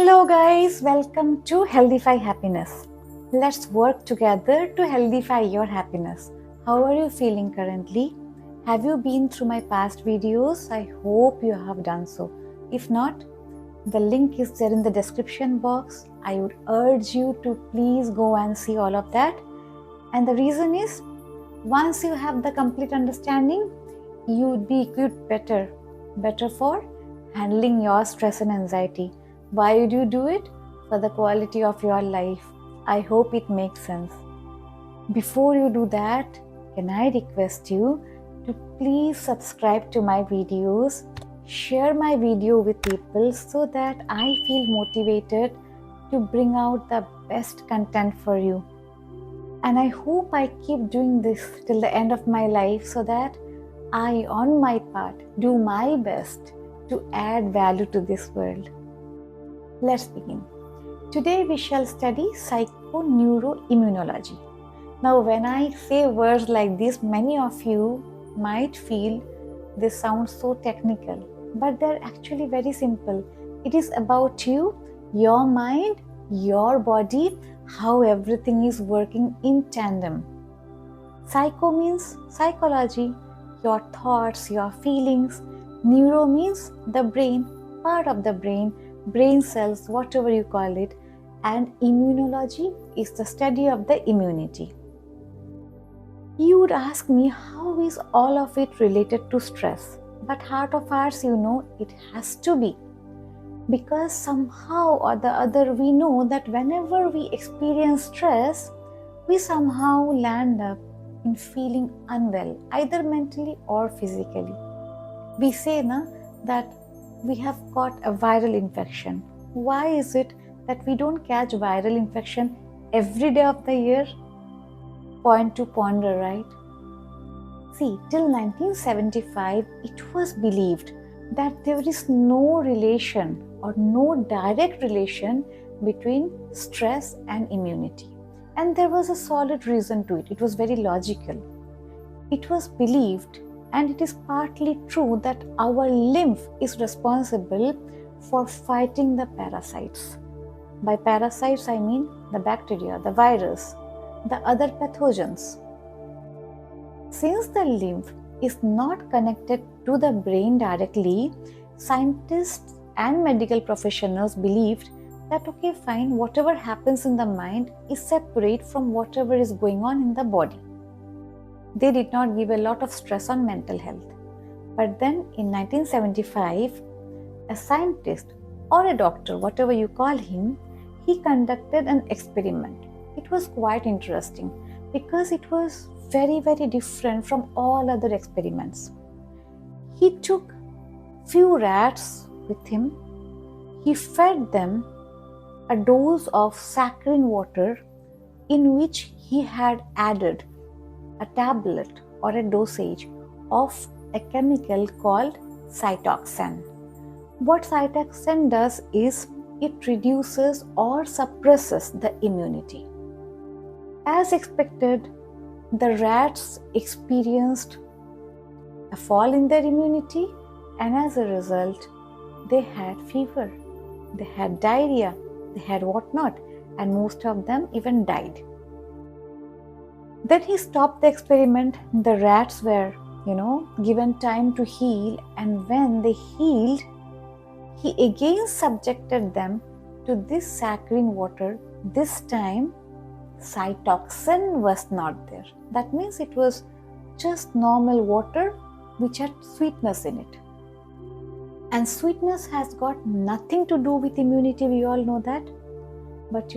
Hello guys, welcome to Healthify Happiness. Let's work together to healthify your happiness. How are you feeling currently? Have you been through my past videos? I hope you have done so. If not, the link is there in the description box. I would urge you to please go and see all of that. And the reason is, once you have the complete understanding, you would be equipped better for handling your stress and anxiety. Why would you do it? For the quality of your life. I hope it makes sense. Before you do that, can I request you to please subscribe to my videos, share my video with people so that I feel motivated to bring out the best content for you. And I hope I keep doing this till the end of my life so that I, on my part, do my best to add value to this world. Let's begin. Today we shall study psychoneuroimmunology. Now when I say words like this, many of you might feel they sound so technical, but they're actually very simple. It is about you, your mind, your body, how everything is working in tandem. Psycho means psychology, your thoughts, your feelings. Neuro means the brain, part of the brain cells, whatever you call it. And immunology is the study of the immunity. You would ask me, how is all of it related to stress? But heart of hearts, it has to be. Because somehow or the other we know that whenever we experience stress, we somehow land up in feeling unwell, either mentally or physically. We say that we have got a viral infection. Why is it that we don't catch viral infection every day of the year? Point to ponder, right? See, till 1975, it was believed that there is no relation or no direct relation between stress and immunity. And there was a solid reason to it. It was very logical. It was believed, and it is partly true, that our lymph is responsible for fighting the parasites. By parasites, I mean the bacteria, the virus, the other pathogens. Since the lymph is not connected to the brain directly, scientists and medical professionals believed that okay, fine, whatever happens in the mind is separate from whatever is going on in the body. They did not give a lot of stress on mental health. But then in 1975, a scientist or a doctor, whatever you call him, he conducted an experiment. It was quite interesting because it was very, very different from all other experiments. He took few rats with him. He fed them a dose of saccharine water in which he had added a tablet or a dosage of a chemical called cytoxan. What cytoxan does is it reduces or suppresses the immunity. As expected, the rats experienced a fall in their immunity, and as a result, they had fever, they had diarrhea, they had whatnot, and most of them even died. Then he stopped the experiment. The rats were, given time to heal, and when they healed, he again subjected them to this saccharine water. This time, cytoxan was not there. That means it was just normal water which had sweetness in it. And sweetness has got nothing to do with immunity, we all know that. But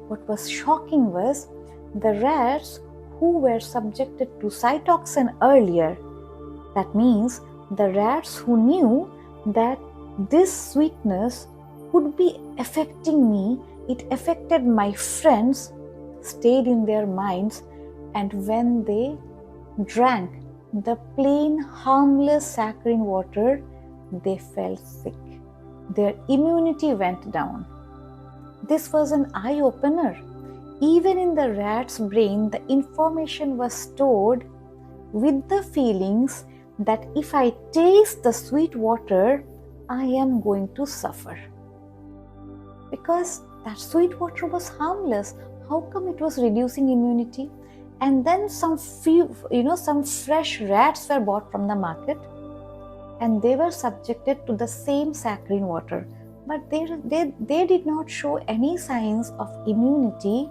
what was shocking was the rats who were subjected to cytoxan earlier. That means the rats who knew that this sweetness would be affecting me, it affected my friends, stayed in their minds, and when they drank the plain harmless saccharine water, they fell sick. Their immunity went down. This was an eye-opener. Even in the rat's brain, the information was stored with the feelings that if I taste the sweet water, I am going to suffer. because that sweet water was harmless. How come it was reducing immunity? And then some fresh rats were bought from the market, and they were subjected to the same saccharine water, but they did not show any signs of immunity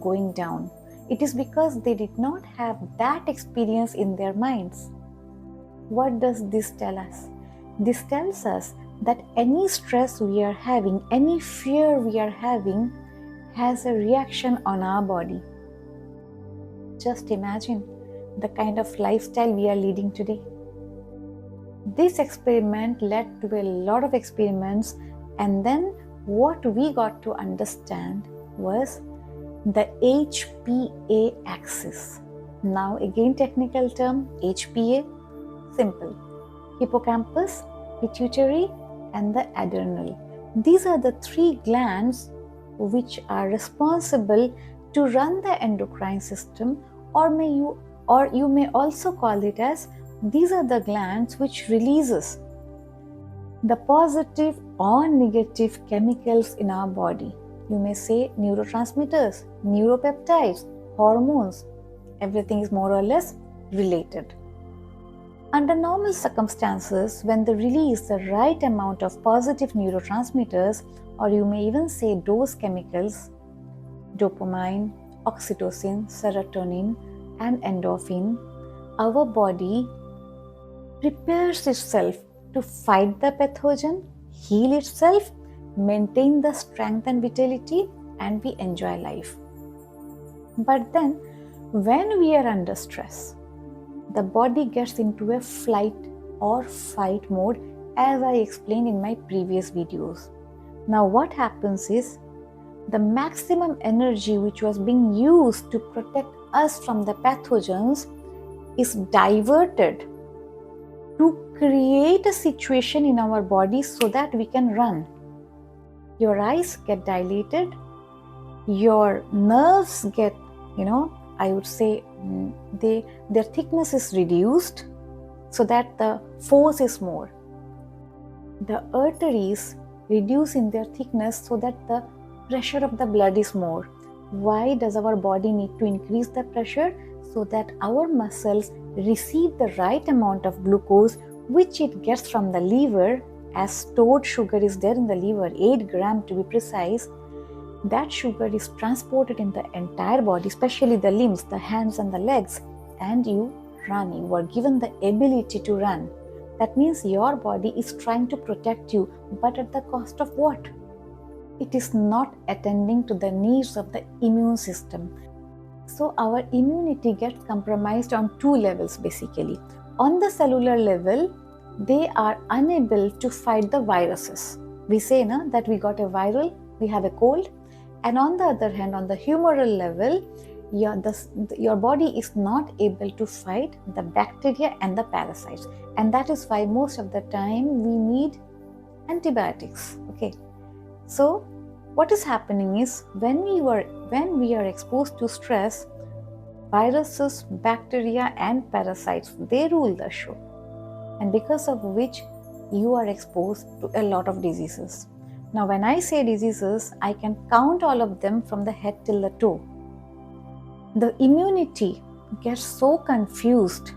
going down. It is because they did not have that experience in their minds. What does this tell us? This tells us that any stress we are having, any fear we are having, has a reaction on our body. Just imagine the kind of lifestyle we are leading today. This experiment led to a lot of experiments, and then what we got to understand was the HPA axis. Now again, technical term, HPA, simple. Hippocampus, pituitary, and the adrenal. These are the three glands which are responsible to run the endocrine system, or you may also call it as, these are the glands which releases the positive or negative chemicals in our body. You may say neurotransmitters, neuropeptides, hormones. Everything is more or less related. Under normal circumstances, when they release the right amount of positive neurotransmitters, or you may even say those chemicals, dopamine, oxytocin, serotonin, and endorphin, our body prepares itself to fight the pathogen, heal itself, maintain the strength and vitality, and we enjoy life. But then, when we are under stress, the body gets into a flight or fight mode, as I explained in my previous videos. Now what happens is, the maximum energy which was being used to protect us from the pathogens is diverted to create a situation in our body so that we can run. Your eyes get dilated, your nerves get, I would say, their thickness is reduced so that the force is more. The arteries reduce in their thickness so that the pressure of the blood is more. Why does our body need to increase the pressure? So that our muscles receive the right amount of glucose, which it gets from the liver, as stored sugar is there in the liver, 8 grams to be precise. That sugar is transported in the entire body, especially the limbs, the hands and the legs, and you run. You are given the ability to run. That means your body is trying to protect you, but at the cost of what? It is not attending to the needs of the immune system. So our immunity gets compromised on two levels basically. On the cellular level, they are unable to fight the viruses. We say that we got a viral, we have a cold. And on the other hand, on the humoral level, your body is not able to fight the bacteria and the parasites. And that is why most of the time we need antibiotics. Okay. So what is happening is, when we are exposed to stress, viruses, bacteria and parasites, they rule the show. And because of which you are exposed to a lot of diseases. Now when I say diseases, I can count all of them from the head till the toe. The immunity gets so confused,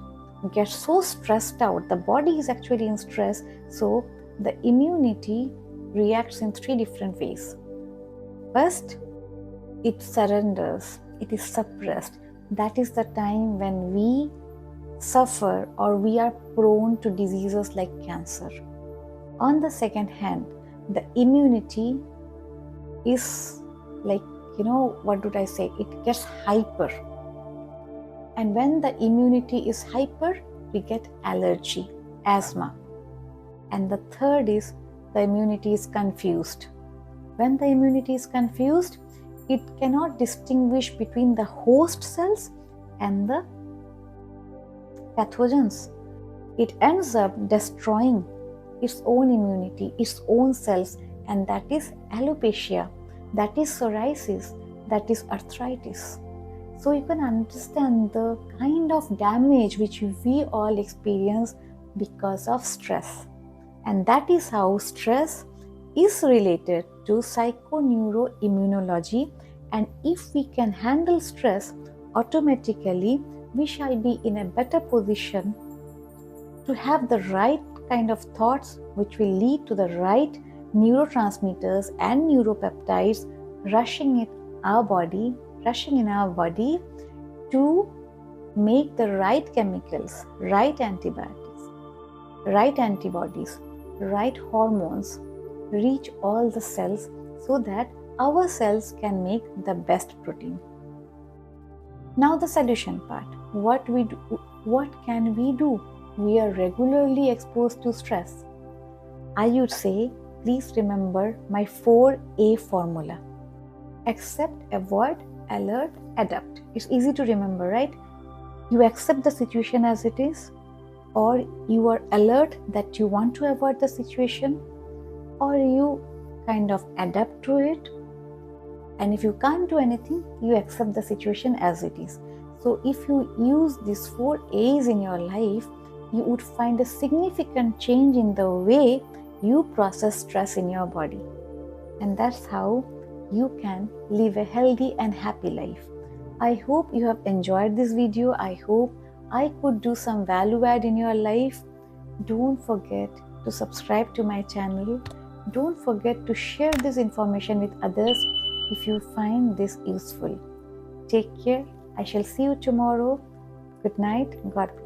gets so stressed out. The body is actually in stress. So the immunity reacts in 3 different ways. First, it surrenders, it is suppressed. That is the time when we suffer or we are prone to diseases like cancer. On the second hand, the immunity is like, it gets hyper. And when the immunity is hyper, we get allergy, asthma. And the third is, the immunity is confused. When the immunity is confused, it cannot distinguish between the host cells and the pathogens. It ends up destroying its own immunity, its own cells, and that is alopecia, that is psoriasis, that is arthritis. So you can understand the kind of damage which we all experience because of stress. And that is how stress is related to psychoneuroimmunology, and if we can handle stress, automatically we shall be in a better position to have the right kind of thoughts which will lead to the right neurotransmitters and neuropeptides rushing in our body to make the right chemicals, right antibodies, right hormones reach all the cells so that our cells can make the best protein. Now the solution part. What can we do? We are regularly exposed to stress. I would say, please remember my 4A formula. Accept, avoid, alert, adapt. It's easy to remember, right? You accept the situation as it is, or you are alert that you want to avoid the situation, or you kind of adapt to it. And if you can't do anything, you accept the situation as it is. So if you use these 4 A's in your life, you would find a significant change in the way you process stress in your body. And that's how you can live a healthy and happy life. I hope you have enjoyed this video. I hope I could do some value add in your life. Don't forget to subscribe to my channel. Don't forget to share this information with others if you find this useful. Take care. I shall see you tomorrow. Good night. God bless.